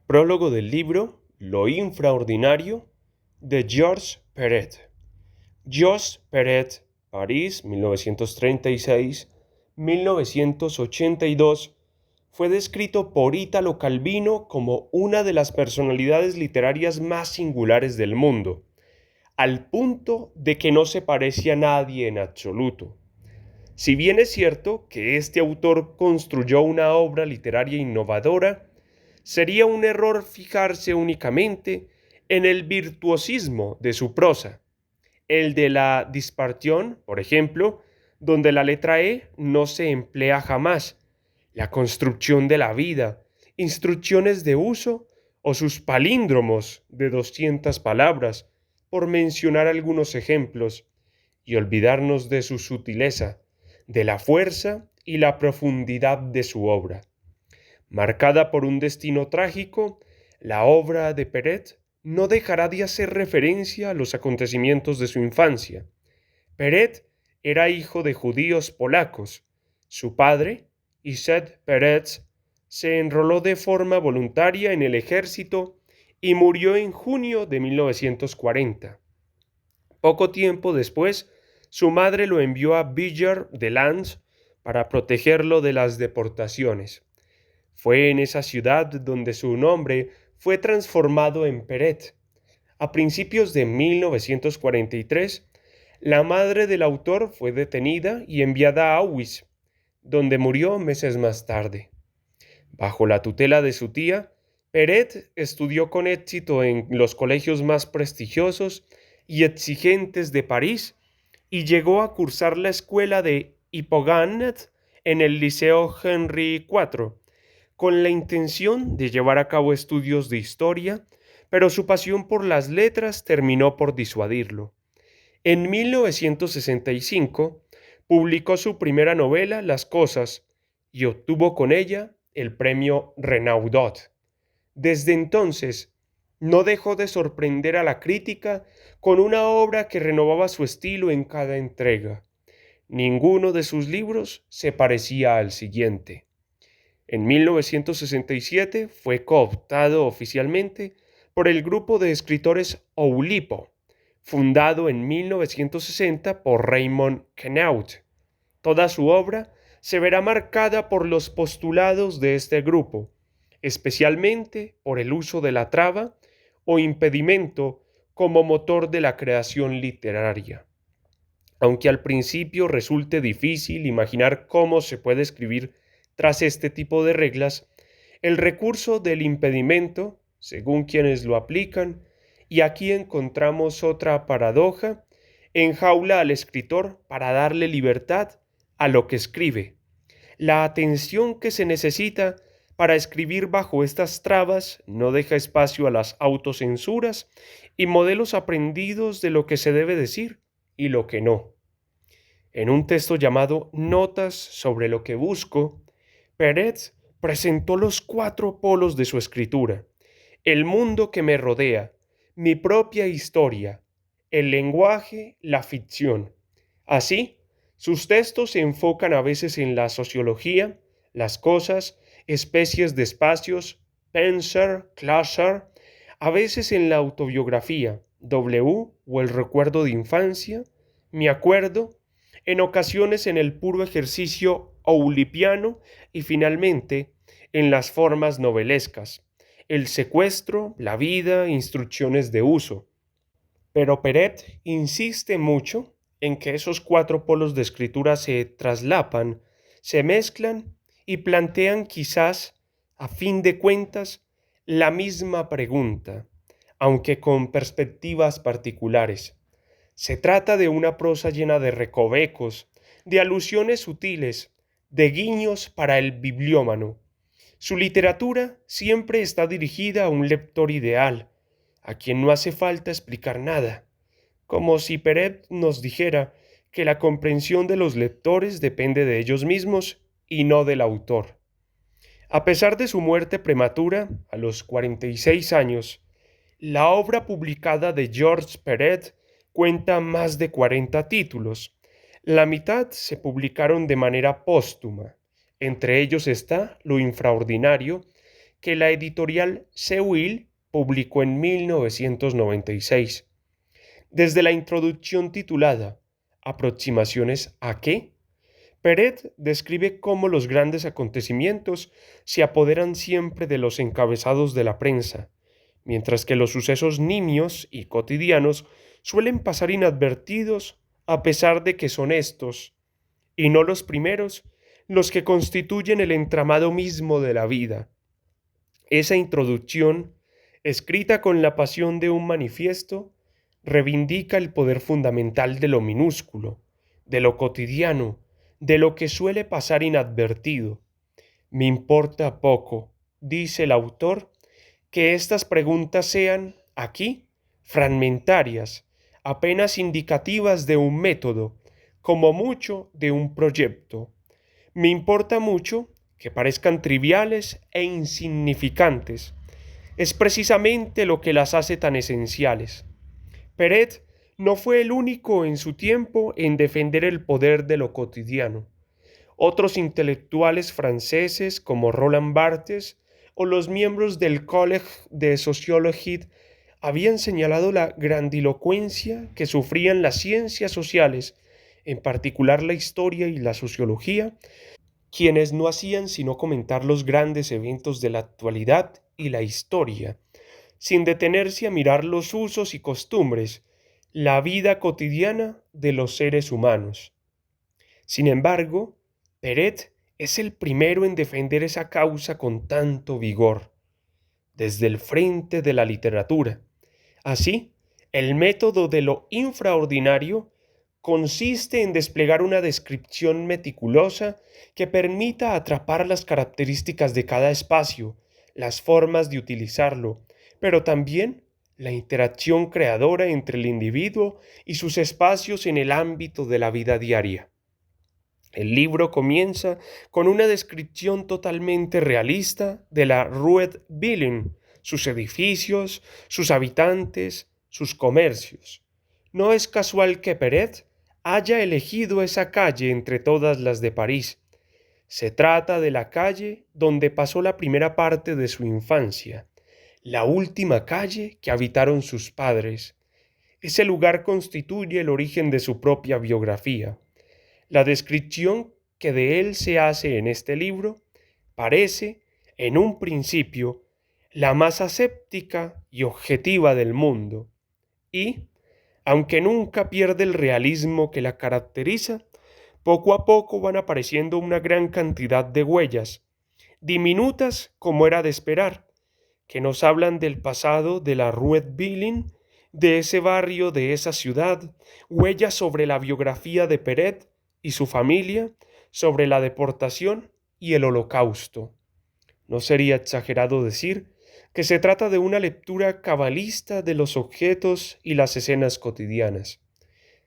Prólogo del libro Lo infraordinario de Georges Perec. Georges Perec, París, 1936-1982, fue descrito por Italo Calvino como una de las personalidades literarias más singulares del mundo, al punto de que no se parece a nadie en absoluto. Si bien es cierto que este autor construyó una obra literaria innovadora, sería un error fijarse únicamente en el virtuosismo de su prosa, el de la dispartición, por ejemplo, donde la letra E no se emplea jamás, la construcción de la vida, instrucciones de uso o sus palíndromos de 200 palabras, por mencionar algunos ejemplos, y olvidarnos de su sutileza, de la fuerza y la profundidad de su obra. Marcada por un destino trágico, la obra de Perec no dejará de hacer referencia a los acontecimientos de su infancia. Perec era hijo de judíos polacos. Su padre, Isaac Perec, se enroló de forma voluntaria en el ejército y murió en junio de 1940. Poco tiempo después, su madre lo envió a Villars-de-Lans para protegerlo de las deportaciones. Fue en esa ciudad donde su nombre fue transformado en Perec. A principios de 1943, la madre del autor fue detenida y enviada a Auschwitz, donde murió meses más tarde. Bajo la tutela de su tía, Perec estudió con éxito en los colegios más prestigiosos y exigentes de París y llegó a cursar la escuela de Hippoganet en el Liceo Henri IV, con la intención de llevar a cabo estudios de historia, pero su pasión por las letras terminó por disuadirlo. En 1965 publicó su primera novela, Las Cosas, y obtuvo con ella el premio Renaudot. Desde entonces, no dejó de sorprender a la crítica con una obra que renovaba su estilo en cada entrega. Ninguno de sus libros se parecía al siguiente. En 1967 fue cooptado oficialmente por el grupo de escritores Oulipo, fundado en 1960 por Raymond Queneau. Toda su obra se verá marcada por los postulados de este grupo, especialmente por el uso de la traba o impedimento como motor de la creación literaria. Aunque al principio resulte difícil imaginar cómo se puede escribir tras este tipo de reglas, el recurso del impedimento, según quienes lo aplican, y aquí encontramos otra paradoja, enjaula al escritor para darle libertad a lo que escribe. La atención que se necesita para escribir bajo estas trabas no deja espacio a las autocensuras y modelos aprendidos de lo que se debe decir y lo que no. En un texto llamado Notas sobre lo que busco, Perec presentó los 4 polos de su escritura: el mundo que me rodea, mi propia historia, el lenguaje, la ficción. Así, sus textos se enfocan a veces en la sociología, las cosas, especies de espacios, Pensar, Clasher, a veces en la autobiografía, W o el recuerdo de infancia, mi acuerdo, en ocasiones en el puro ejercicio oulipiano y finalmente en las formas novelescas, el secuestro, la vida, instrucciones de uso. Pero Perec insiste mucho en que esos 4 polos de escritura se traslapan, se mezclan y plantean quizás, a fin de cuentas, la misma pregunta, aunque con perspectivas particulares. Se trata de una prosa llena de recovecos, de alusiones sutiles, de guiños para el bibliómano. Su literatura siempre está dirigida a un lector ideal, a quien no hace falta explicar nada, como si Perec nos dijera que la comprensión de los lectores depende de ellos mismos y no del autor. A pesar de su muerte prematura, a los 46 años, la obra publicada de Georges Perec cuenta más de 40 títulos. La mitad se publicaron de manera póstuma. Entre ellos está Lo infraordinario, que la editorial Seuil publicó en 1996. Desde la introducción titulada ¿Aproximaciones a qué?, Peret describe cómo los grandes acontecimientos se apoderan siempre de los encabezados de la prensa, mientras que los sucesos nimios y cotidianos suelen pasar inadvertidos a pesar de que son estos, y no los primeros, los que constituyen el entramado mismo de la vida. Esa introducción, escrita con la pasión de un manifiesto, reivindica el poder fundamental de lo minúsculo, de lo cotidiano, de lo que suele pasar inadvertido. Me importa poco, dice el autor, que estas preguntas sean, aquí, fragmentarias, apenas indicativas de un método, como mucho de un proyecto. Me importa mucho que parezcan triviales e insignificantes. Es precisamente lo que las hace tan esenciales. Peret no fue el único en su tiempo en defender el poder de lo cotidiano. Otros intelectuales franceses como Roland Barthes o los miembros del Collège de Sociologie habían señalado la grandilocuencia que sufrían las ciencias sociales, en particular la historia y la sociología, quienes no hacían sino comentar los grandes eventos de la actualidad y la historia, sin detenerse a mirar los usos y costumbres, la vida cotidiana de los seres humanos. Sin embargo, Peret es el primero en defender esa causa con tanto vigor, desde el frente de la literatura. Así, el método de lo infraordinario consiste en desplegar una descripción meticulosa que permita atrapar las características de cada espacio, las formas de utilizarlo, pero también la interacción creadora entre el individuo y sus espacios en el ámbito de la vida diaria. El libro comienza con una descripción totalmente realista de la Rue de Billing, sus edificios, sus habitantes, sus comercios. No es casual que Peret haya elegido esa calle entre todas las de París. Se trata de la calle donde pasó la primera parte de su infancia, la última calle que habitaron sus padres. Ese lugar constituye el origen de su propia biografía. La descripción que de él se hace en este libro parece, en un principio, la más aséptica y objetiva del mundo, y, aunque nunca pierde el realismo que la caracteriza, poco a poco van apareciendo una gran cantidad de huellas, diminutas como era de esperar, que nos hablan del pasado de la Rue de Billing, de ese barrio, de esa ciudad, huellas sobre la biografía de Peret y su familia, sobre la deportación y el Holocausto. No sería exagerado decir que se trata de una lectura cabalista de los objetos y las escenas cotidianas.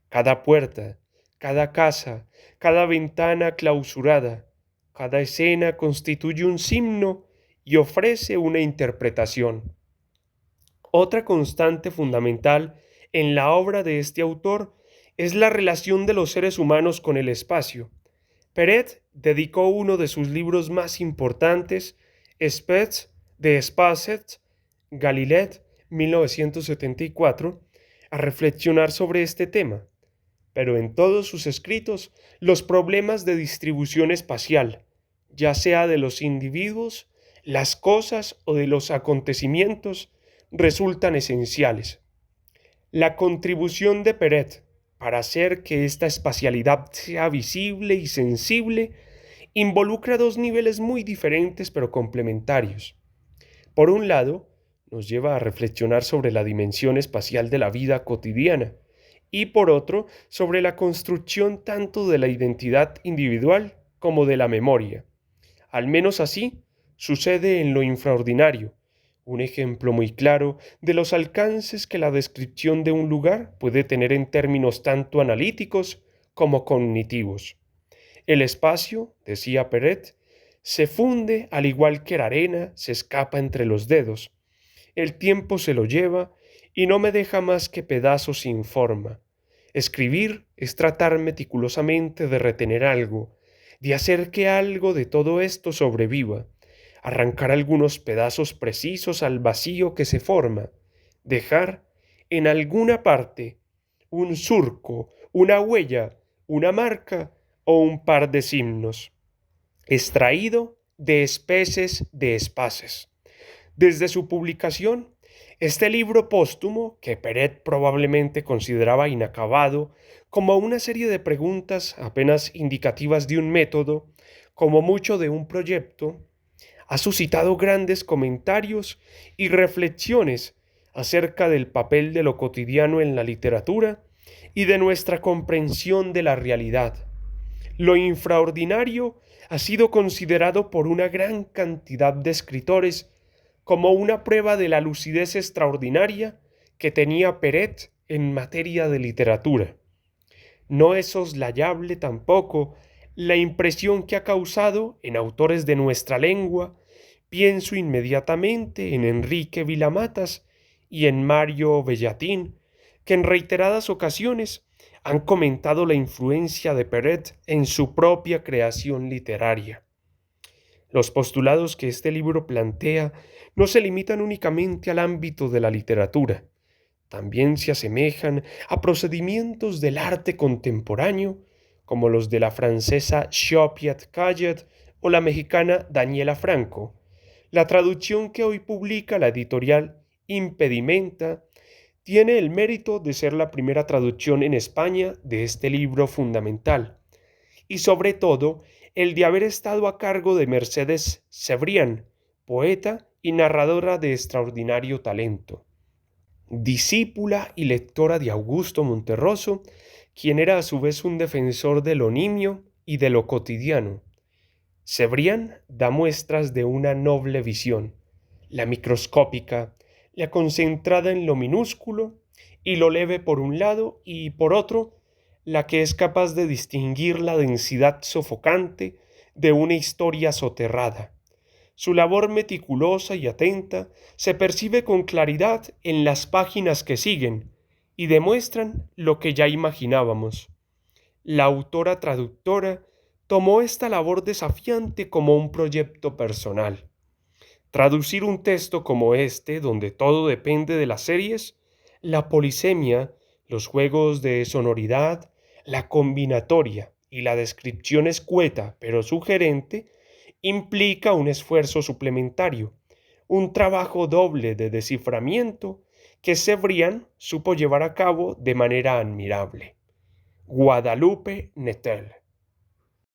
Cada puerta, cada casa, cada ventana clausurada, cada escena constituye un signo y ofrece una interpretación. Otra constante fundamental en la obra de este autor es la relación de los seres humanos con el espacio. Peret dedicó uno de sus libros más importantes, Espèces d'espaces, Galilet, 1974, a reflexionar sobre este tema, pero en todos sus escritos los problemas de distribución espacial, ya sea de los individuos, las cosas o de los acontecimientos, resultan esenciales. La contribución de Peret para hacer que esta espacialidad sea visible y sensible involucra dos niveles muy diferentes pero complementarios. Por un lado, nos lleva a reflexionar sobre la dimensión espacial de la vida cotidiana y por otro, sobre la construcción tanto de la identidad individual como de la memoria. Al menos así sucede en lo infraordinario, un ejemplo muy claro de los alcances que la descripción de un lugar puede tener en términos tanto analíticos como cognitivos. El espacio, decía Peret, se funde al igual que la arena se escapa entre los dedos. El tiempo se lo lleva y no me deja más que pedazos sin forma. Escribir es tratar meticulosamente de retener algo, de hacer que algo de todo esto sobreviva, arrancar algunos pedazos precisos al vacío que se forma, dejar en alguna parte un surco, una huella, una marca o un par de signos, extraído de especies de espaces. Desde su publicación, este libro póstumo, que Peret probablemente consideraba inacabado, como una serie de preguntas apenas indicativas de un método, como mucho de un proyecto, ha suscitado grandes comentarios y reflexiones acerca del papel de lo cotidiano en la literatura y de nuestra comprensión de la realidad. Lo infraordinario ha sido considerado por una gran cantidad de escritores como una prueba de la lucidez extraordinaria que tenía Peret en materia de literatura. No es soslayable tampoco la impresión que ha causado en autores de nuestra lengua. Pienso inmediatamente en Enrique Vilamatas y en Mario Bellatín, que en reiteradas ocasiones han comentado la influencia de Peret en su propia creación literaria. Los postulados que este libro plantea no se limitan únicamente al ámbito de la literatura, también se asemejan a procedimientos del arte contemporáneo, como los de la francesa Chopiat Callet o la mexicana Daniela Franco. La traducción que hoy publica la editorial Impedimenta tiene el mérito de ser la primera traducción en España de este libro fundamental, y sobre todo el de haber estado a cargo de Mercedes Cebrián, poeta y narradora de extraordinario talento, discípula y lectora de Augusto Monterroso, quien era a su vez un defensor de lo nimio y de lo cotidiano. Cebrián da muestras de una noble visión, la microscópica, la concentrada en lo minúsculo y lo leve por un lado y por otro, la que es capaz de distinguir la densidad sofocante de una historia soterrada. Su labor meticulosa y atenta se percibe con claridad en las páginas que siguen y demuestran lo que ya imaginábamos. La autora traductora tomó esta labor desafiante como un proyecto personal. Traducir un texto como este, donde todo depende de las series, la polisemia, los juegos de sonoridad, la combinatoria y la descripción escueta pero sugerente, implica un esfuerzo suplementario, un trabajo doble de desciframiento que Cebrián supo llevar a cabo de manera admirable. Guadalupe Nettel.